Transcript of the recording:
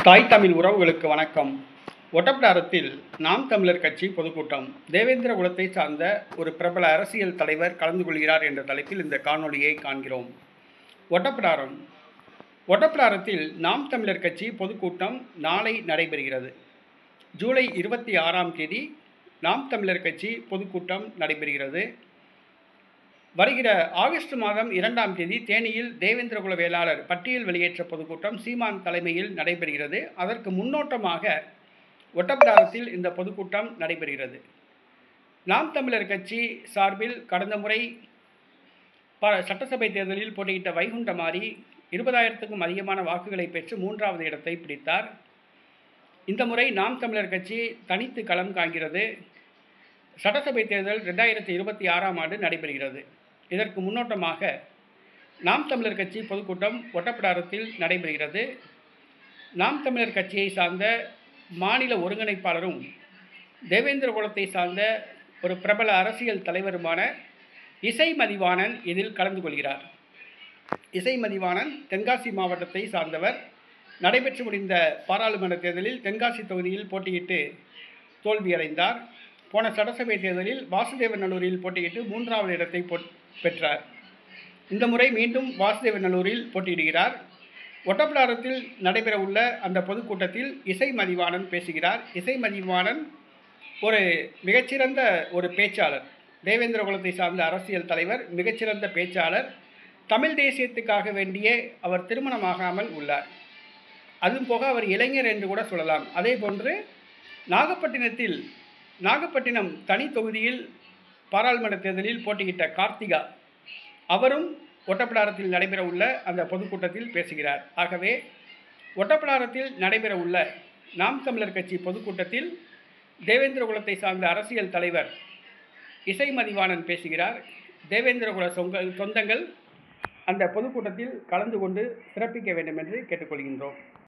தாய் தமிழ் உறவுகளுக்கு வணக்கம். ஒட்டப்பிடாரத்தில் நாம் தமிழர் கட்சி பொதுக்கூட்டம். தேவேந்திர குலத்தை சார்ந்த ஒரு பிரபல அரசியல் தலைவர் கலந்து கொள்கிறார் என்ற தலைப்பில் இந்த காணொளியை காண்கிறோம். ஒட்டப்பிடாரத்தில் நாம் தமிழர் கட்சி பொதுக்கூட்டம் நாளை நடைபெறுகிறது. ஜூலை 26ஆம் தேதி நாம் தமிழர் கட்சி பொதுக்கூட்டம் நடைபெறுகிறது. வருகிற ஆகஸ்ட் மாதம் 2ஆம் தேதி தேனியில் தேவேந்திரகுல வேளாளர் பட்டியல் வெளியேற்ற பொதுக்கூட்டம் சீமான் தலைமையில் நடைபெறுகிறது. அதற்கு முன்னோட்டமாக ஒட்டப்பிடாரத்தில் இந்த பொதுக்கூட்டம் நடைபெறுகிறது. நாம் தமிழர் கட்சி சார்பில் கடந்த முறை சட்டசபை தேர்தலில் போட்டியிட்ட வைகுண்டமாரி 20,000க்கும் அதிகமான வாக்குகளை பெற்று 3வது இடத்தை பிடித்தார். இந்த முறை நாம் தமிழர் கட்சி தனித்து களம் காண்கிறது. சட்டசபை தேர்தல் 2026ஆம் ஆண்டு நடைபெறுகிறது. இதற்கு முன்னோட்டமாக நாம் தமிழர் கட்சி பொதுக்கூட்டம் ஒட்டப்பிடாரத்தில் நடைபெறுகிறது. நாம் தமிழர் கட்சியை சார்ந்த மாநில ஒருங்கிணைப்பாளரும் தேவேந்திர குலத்தை சார்ந்த ஒரு பிரபல அரசியல் தலைவருமான இசை மதிவாணன் இதில் கலந்து கொள்கிறார். இசை மதிவாணன் தென்காசி மாவட்டத்தை சார்ந்தவர். நடைபெற்று முடிந்த பாராளுமன்ற தேர்தலில் தென்காசி தொகுதியில் போட்டியிட்டு தோல்வியடைந்தார். போன சட்டசபை தேர்தலில் வாசுதேவநல்லூரில் போட்டியிட்டு 3வது இடத்தை பெற்றார். இந்த முறை மீண்டும் வாசுதேவநல்லூரில் போட்டியிடுகிறார். ஒட்டப்பிடாரத்தில் நடைபெற உள்ள அந்த பொதுக்கூட்டத்தில் இசை மதிவாணன் பேசுகிறார். இசை மதிவாணன் ஒரு மிகச்சிறந்த ஒரு பேச்சாளர். தேவேந்திர குலத்தை சார்ந்த அரசியல் தலைவர், மிகச்சிறந்த பேச்சாளர். தமிழ் தேசியத்துக்காக வேண்டியே அவர் திருமணமாகாமல் உள்ளார். அதுவும் போக அவர் இளைஞர் என்று கூட சொல்லலாம். அதே போன்று நாகப்பட்டினம் தனி தொகுதியில் பாராளுமன்ற தேர்தலில் போட்டியிட்ட கார்த்திகா அவரும் ஒட்டப்பிடாரத்தில் நடைபெற உள்ள அந்த பொதுக்கூட்டத்தில் பேசுகிறார். ஆகவே ஒட்டப்பிடாரத்தில் நடைபெற உள்ள நாம் தமிழர் கட்சி பொதுக்கூட்டத்தில் தேவேந்திர குலத்தை சார்ந்த அரசியல் தலைவர் இசை மதிவாணன் பேசுகிறார். தேவேந்திர குல சொந்தங்கள் அந்த பொதுக்கூட்டத்தில் கலந்து கொண்டு சிறப்பிக்க வேண்டும் என்று கேட்டுக்கொள்கின்றோம்.